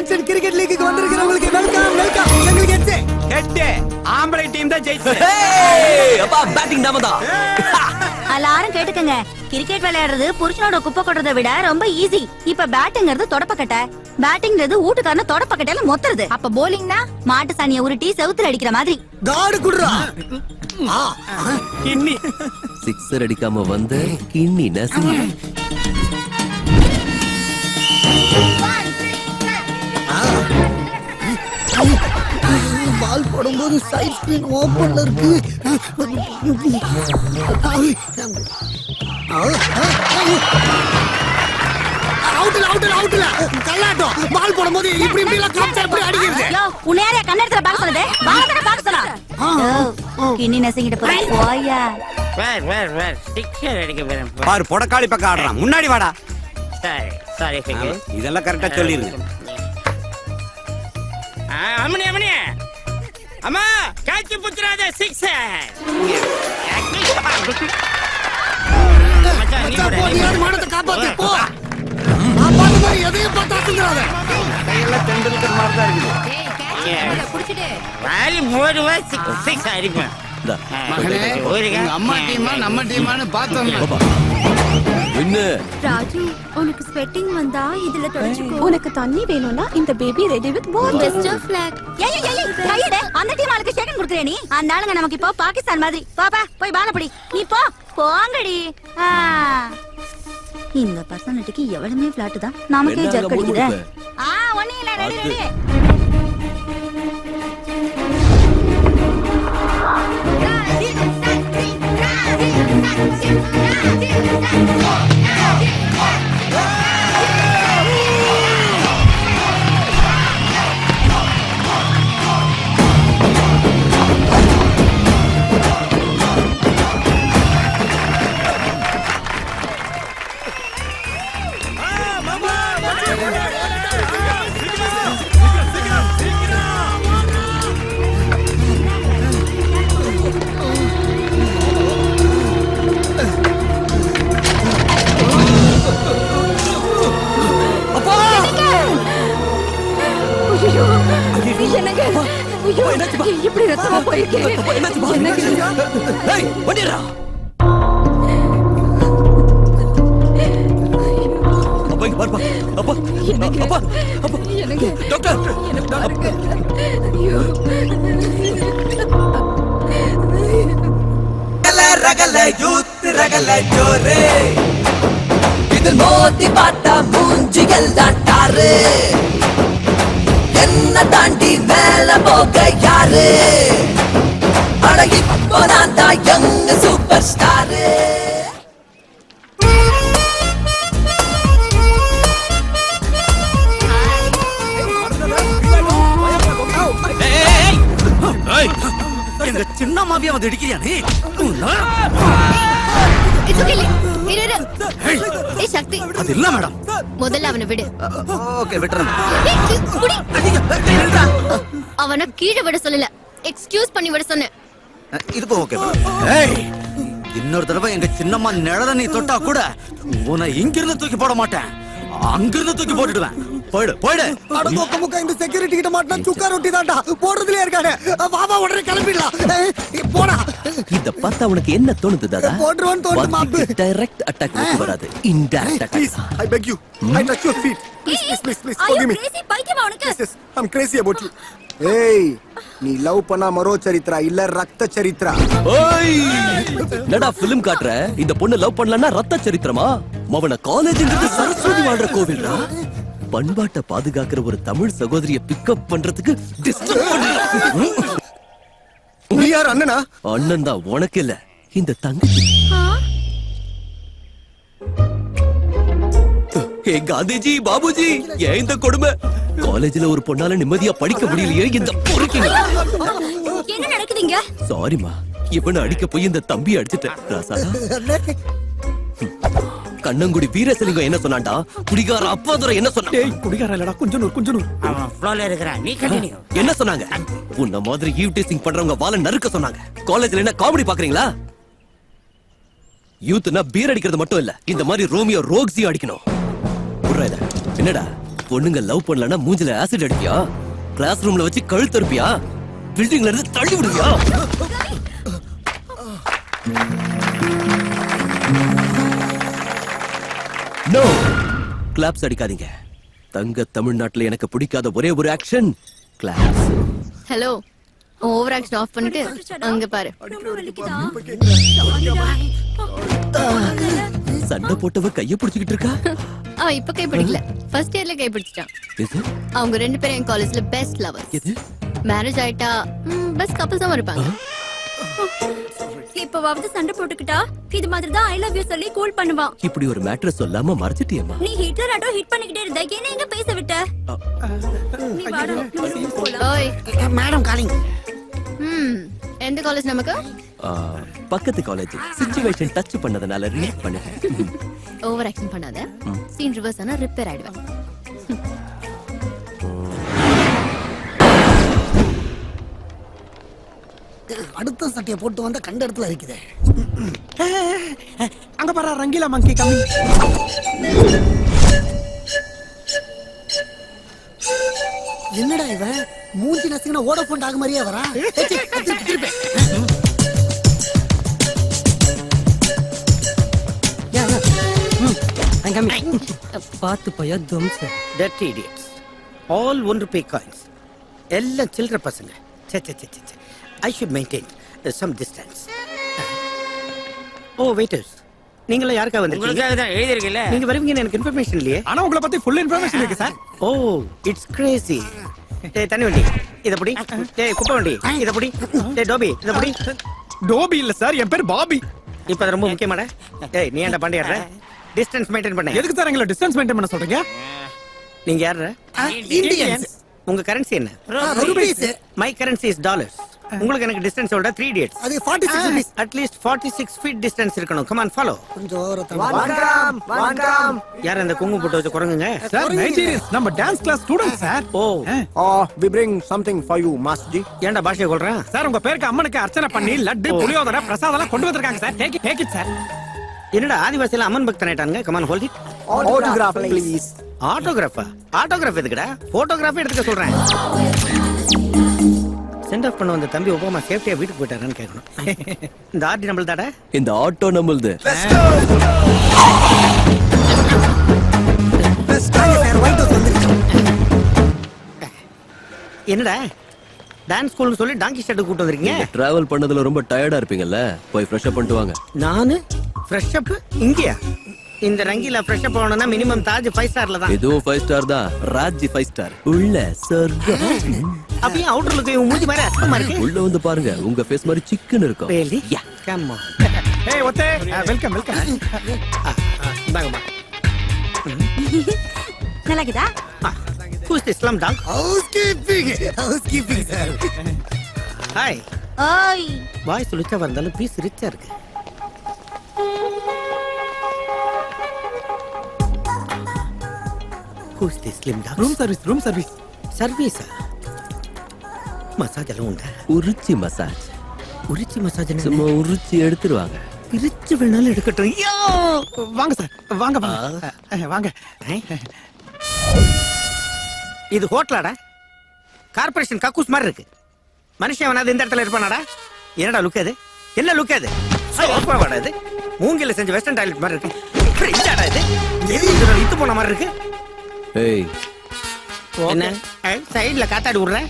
Sanction cricket லீக்குக்கு வந்திருக்கிறவங்களுக்கு welcome welcome. எங்களுக்கு ஹெட் ஆம்பளை டீம் தான் ஜெயிச்சது. அப்பா பேட்டிங் நாம தான். எல்லாரும் கேட்டுக்கங்க, கிரிக்கெட் விளையாடுறது புருஷனோட குப்பை கொட்டுறதை விட ரொம்ப ஈஸி. இப்ப பேட்டிங்கிறது தொடப்பக்கட்டை, பேட்டிங்கிறது வீட்டுக்காரன தொடப்பக்கட்டையில மொத்துறது. அப்ப போலிங்னா மாட்டு சாணியை உருட்டி செவுத்துல அடிக்கிற மாதிரி. காடு குடுறா. கிண்ணி சிக்ஸர் அடிக்காம வந்து கிண்ணி நசி. பால் போடும்போது சைட் ஸ்கிரீன் ஓபன்ல இருக்கு. கல்லாட்டம் பால் போடும்போது இப்படி இப்படி எல்லாம் காமிச்சா எப்படி அடிக்கிறது? உன்னையாரே கண்ணெடுத்துல பாக்க சொன்னது? பாக்கற பாக்க சொன்னா. கிண்ணி நசிங்கிட்ட போயா. வேர் சிக்ஸர் அடிக்க போறேன். பாரு பொடக்காளி பக்கம் ஆடுறான். முன்னாடி வாடா. Sorry figure. இதெல்லாம் கரெக்ட்டா சொல்லிருங்க. அம்மனி அம்மா கேட்ச் புத்ராத சிக்ஸர். மானத்தை காப்பாத்து போ. காப்பாத்து போய் எதையும் பார்த்தாதுங்கறாத. கையெல்லாம் தெண்டல்கர் மாதிரி தான் இருக்குது. ஏய் புடிச்சிடு. வாலி மோடுவா சிக்ஸ் அடிப்பேன். மகனே உங்க அம்மா டீமா நம்ம டீமான்னு பார்த்தோம். என்ன ராஜு, உனக்கு ஸ்வெட்டிங் வந்தா இதுல தொடச்சுக்கோ. உனக்கு தண்ணி வேணும்னா இந்த baby ready with water. Just a flag. ஏய் கையடே, அந்த டீம் ஆளுக்கு ஷேக்கன் குடுக்குறே நீ. அந்த ஆளுங்க நமக்கு இப்போ பாகிஸ்தான் மாதிரி. பாப்பா போய் பால படி. நீ போங்கடி. இந்த பர்சனாலிட்டிக்கு எவ்வளவுமே ஃபிளாட் தான். நமக்கே ஜர்க் அடிக்குதே. ஒண்ணே இல்ல, ரெடி. இப்படி ரத்தமா போயிருக்கு. ஏய் வண்டிரா. அப்பா இங்க பாருப்பா. அப்பா எனக்கு டாக்டர் ஐயோ. ரகல யூத் ரகல ஜோரே. இது மோதி பாட்டா மூஞ்சிகள் தாட்டாரு. என்ன தாண்டி மேல போக யாரு? அட இப்போ நான் தான் யங் சூப்பர் ஸ்டாரு. எங்க சின்ன மாவியா வந்து இடிக்கிறியா நீ? சக்தி அது இல்ல மேடம். முதல்ல அவனை விடு. ஓகே விட்டுறேன். அவனை கீழே விட சொல்லல, எக்ஸ்கியூஸ் பண்ணி விட சொன்னேன். இதுக்கு ஓகே. ஏய் இன்னொரு தடவை எங்க சின்னம்மா நிழல நீ தொட்டா கூட உன்னை இங்கிருந்து தூக்கி போட மாட்டேன், அங்கிருந்து தூக்கி போட்டுடுவேன். போயிடு போயிடு. அட முக்க இந்த செக்யூரிட்டி கிட்ட மாட்டா சுக்கா ரொட்டி தான்டா போடுறதுலயே இருக்கானே. வாவா உடனே கிளம்பிடலாம். போடா. இத பார்த்தா உனக்கு என்ன தோணுது தாதா? போடுறவன் தோணுது மாப்பு. டைரக்ட் அட்டாக் வராது, indirect attack. I beg you. I touch your feet. Please forgive me. crazy பைத்தியமா உனக்கு? Yes, I'm crazy about you. ஏய் நீ லவ் பண்ணா மரோ சரித்ரா இல்ல ரத்த சரித்ரா? ஓய் என்னடா ஃபிலிம் காட்ற? இந்த பொண்ணு லவ் பண்ணலன்னா ரத்த சரித்திரமா? மவன காலேஜ்ங்கிறது சரஸ்வதி வாழ்ற கோவில்டா. பண்பாட்டை பாதுகாக்கிற ஒரு தமிழ் சகோதரிய பிக்கப் பண்றதுக்கு டிஸ்டர்ப் பண்ற. நீ யார் அண்ணனா? அண்ணன் தான், உனக்கு இல்ல இந்த தங்கச்சி. ஏ காந்திஜி பாபுஜி, ஏன் இந்த கொடுமை? காலேஜ்ல ஒரு பொண்ணால நிம்மதியா படிக்க முடியலையே இந்த பொறுக்கிங்க. என்ன நடக்குதுங்க? சாரிமா, இவனை அடிக்க போய் இந்த தம்பி அடிச்சிட்டேன். ராசாடா கண்ணங்குடி வீரசலிங்கம் என்ன சொன்னான்டா? குடிகார அப்பாதுரை என்ன சொன்னா? குடிகார இல்லடா, கொஞ்சம் அவன் ஃப்ளோல இருக்கறான். நீ கண்டினியூ. என்ன சொன்னாங்க? உன்ன மாதிரி ஈவ் டீசிங் பண்றவங்க வாள நறுக்க சொன்னாங்க. காலேஜ்ல என்ன காமெடி பாக்குறீங்களா? யூத்னா பீர் அடிக்கிறது மட்டும் இல்ல, இந்த மாதிரி ரோமியோ ரோக்ஸியும் அடிக்கணும். என்னடா பொண்ணுங்க லவ் பண்ணலன்னா மூஞ்சில ஆசிட் அடிப்பியா? கிளாஸ் ரூம்ல வச்சு கழுத்து அறுப்பியா? பில்டிங்ல இருந்து தள்ளி விடுவியா? நோ, கிளாப்ஸ் அடிக்காதீங்க. தங்க தமிழ்நாட்டுல எனக்கு பிடிக்காத ஒரே ஒரு action claps. Hello, over action off பண்ணிட்டு அங்க பாரு. சண்டை போட்டவ கைய பிடிச்சிக்கிட்டு இருக்கா. இப்ப கை பிடிக்கல, ஃபர்ஸ்ட் இயர்ல கை பிடிச்சிட்டான். எது அவங்க ரெண்டு பேரும் என் காலேஜ்ல பெஸ்ட் லவர்ஸ். எது? மேரேஜ் ஆயிட்டா பெஸ்ட் கப்பல்ஸ் தான் இருப்பாங்க. இப்பவாவது சண்டை போட்டுக்கிட்டா இது மாதிரி தான் ஐ லவ் யூ சொல்லி கூல் பண்ணுவான். இப்படி ஒரு மேட்டர் சொல்லாம மறைச்சிட்டியம்மா. நீ ஹிட்லர் ஆட்டோ ஹிட் பண்ணிக்கிட்டே இருந்த, என்ன எங்க பேச விட்ட? நீ வாடா, நம்ம போலாம். ஓய், மேடம் காலிங். எந்த காலேஜ் நமக்கு? பக்கத்து காலேஜ். சிச்சுவேஷன் டச் பண்ணதனால ரியாக்ட் பண்ணேன். ஓவர் ஆக்ஷன் பண்ணாத. சீன் ரிவர்ஸ் ஆனா ரிப்பேர் ஆயிடுவேன். அடுத்த சட்டையை போட்டு வந்தா கண்ட இடத்துல இருக்குது. அங்க பாரு ரங்கீலா மங்கி கம்மி. என்னடா இவன் மூஞ்சி நசுங்கின ஓடோஃபோன் ஆக மாதிரியே வரா. திருப்பி பார்த்து பையா தும்ஸ். Dirty idiots. All 1 rupee coins. எல்லாம் சில்லற பசங்க. I should maintain some distance. Oh waiters, நீங்கள யாருக்கா வந்திருக்கீங்க? உங்களுக்காக தான் எழுதி இருக்குல்ல. நீங்க வருவீங்கன்னு எனக்கு இன்ஃபர்மேஷன் இல்லையே. ஆனா உங்களை பத்தி ஃபுல் இன்ஃபர்மேஷன் இருக்கு சார். Oh, it's crazy. டேய் தண்ணி வண்டி இத புடி. டேய் குப்பை வண்டி இத புடி. டேய் டோபி இத புடி. டோபி இல்ல சார், என் பேர் பாபி. இப்ப அது ரொம்ப முக்கியமாடா. டேய் நீ ஏன்டா பாண்டி ஆடுற? டிஸ்டன்ஸ் மெயின்டைன் பண்ணு. எதுக்கு சார் எங்களை டிஸ்டன்ஸ் மெயின்டைன் பண்ண சொல்றீங்க? நீங்க யாரா? இந்தியன்ஸ். உங்க கரன்சி என்ன? Rupees. My currency is dollars. உங்களுக்கு எனக்கு டிஸ்டன்ஸ் ஓட 3 dates. அது 46 rupees. அட்லீஸ்ட் 46 feet டிஸ்டன்ஸ் இருக்கணும். Come on follow. கொஞ்சம் ஓரத்துல யார் அந்த குங்குமம் போட்டு வச்ச குரங்குங்க? சார் நைஜீரியன்ஸ், நம்ம dance class students sir. Oh, we bring something for you, Master Ji. ஏன்டா பாஷையை கொல்றேன்? சார் உங்க பேருக்கு அம்மனுக்கு அர்ச்சனை பண்ணி லட்டு புளியோதரை பிரசாதம் கொண்டு வந்திருக்காங்க சார். Take it sir. என்னடா ஆதிவாசியில அம்மன் பக்தன் ஆயிட்டாங்க. Come on hold it. Autograph, please. ஆட்டோகிராஃபா? ஆட்டோகிராஃப் எதுக்குடா? போட்டோகிராஃபி எடுத்துக்க சொல்றேன். சென்ட் ஆஃப் பண்ண வந்த தம்பி ஒபாமா சேஃப்டியா வீட்டுக்கு போயிட்டாரான்னு கேட்கணும். இந்த ஆர்டி நம்மள் தாடா? இந்த ஆட்டோ நம்மளுது. என்னடா டான்ஸ் ஸ்கூல்னு சொல்லி டாங்கி ஷெட்டுக்கு கூட்டு வந்திருக்கீங்க? டிராவல் பண்ணதுல ரொம்ப டயர்டா இருப்பீங்கல்ல, போய் ஃப்ரெஷ் அப் பண்ணிட்டு வாங்க. நானு ஃப்ரெஷ் அப் இங்கயா? இந்த ரங்கில ஃப்ரெஷ் அப் ஆகணும்னா மினிமம் தாஜ் 5 ஸ்டார்ல தான். இதுவும் 5 ஸ்டார் தான். ராஜ் 5 ஸ்டார். உள்ள சொர்க்கம். அப்படியே அவுட்டர்ல போய் மூஞ்சி மாதிரி அஸ்தமா இருக்கு. உள்ள வந்து பாருங்க, உங்க ஃபேஸ் மாதிரி சிக்கன் இருக்கும். Really? Come on. ஏய் ஒத்தே, வெல்கம் வெல்கம். இந்தாங்கம்மா. நல்லா இருக்குதா? Who's this slum dog? housekeeping sir. Hi. ஓய், வாய்ஸ் ரிச்சா வந்தாலும் பீஸ் ரிச்சா இருக்கு. Who's this slim dog? Room service. சர்வீஸா? மசாஜ் எல்லாம் உண்டா? உரிச்சி மசாஜ். உரிச்சி மசாஜ் சும்மா உரிச்சி எடுத்துருவாங்க. பிரிச்சு வேணாலும் எடுக்கட்டும். ஐயோ! வாங்க சார், வாங்க வாங்க வாங்க. இது ஹோட்டலாடா? கார்ப்பரேஷன் கக்கூஸ் மாதிரி இருக்கு. மனுஷன் வேணாது இந்த இடத்துல இருப்பானாடா? என்னடா லுக் அது? என்ன லுக் அது? வாடா இது மூங்கில செஞ்ச வெஸ்டர்ன் டாய்லெட் மாதிரி இருக்கு. ஃப்ரிட்ஜாடா இது? எது இத்து போன மாதிரி இருக்கு. ஏய், என்ன சைடுல காத்தாடி விடுறேன்?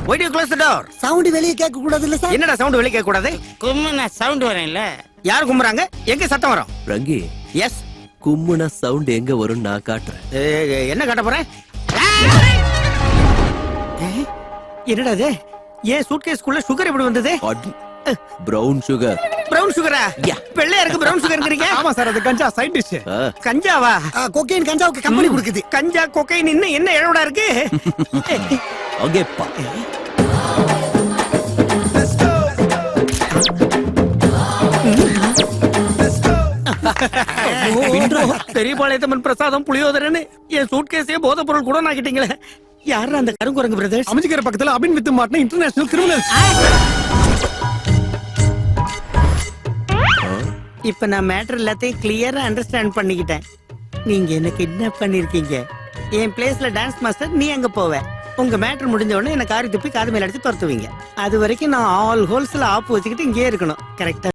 Why do you close the door? Sound வெளிய கேட்க கூடாது இல்ல சார்? என்னடா சவுண்ட் வெளிய கேட்க கூடாது? கும்முனா சவுண்ட் வரேன்ல. யார் கும்புறாங்க? எங்க சத்தம் வரும்? ரங்கி, எஸ். கும்முனா சவுண்ட் எங்க வரும் நான் காட்டுறேன். என்ன காட்ட போறேன்? என்னடா இது? ஏன் சூட்கேஸ்க்குள்ள சுகர் எப்படி வந்தது? Brown sugar. பிரவுன் சுகரா? வெள்ளையா இருக்கு பிரவுன் சுகர்ங்கறீங்க? ஆமா சார், அது கஞ்சா சைடு டிஷ். கஞ்சாவா? கொக்கைன் கஞ்சாவுக்கு கம்பெனி கொடுக்குது. கஞ்சா கொக்கைன் இன்னும் என்ன எழோடா இருக்கு? அங்கேப்பா. பெரியபாளையத்தம்மன் பிரசாதம் புளியோதரன்னு என் சூட்கேஸே போதைப் பொருள் கூட நாக்கிட்டீங்களே. யாரா அந்த கருங்குரங்கு பிரதர்ஸ்? அமைஞ்சிக்கிற பக்கத்துல அபின் வித்து மாட்டின இன்டர்நேஷனல் கிரிமினல்ஸ். இப்ப நான் மேட்டர் எல்லாத்தையும் கிளியரா அண்டர்ஸ்டாண்ட் பண்ணிக்கிட்டேன். நீங்க என்ன கிட்னாப் பண்ணிருக்கீங்க. என் பிளேஸ்ல டான்ஸ் மாஸ்டர் நீ அங்க போவ. உங்க மேட்டர் முடிஞ்ச உடனே என்ன காரி துப்பி காது மேல அடிச்சு துரத்துவீங்க. அது வரைக்கும் நான் ஆல் ஹோல்ஸ்ல ஆப்பு வச்சுக்கிட்டு இங்கே இருக்கணும். கரெக்டா?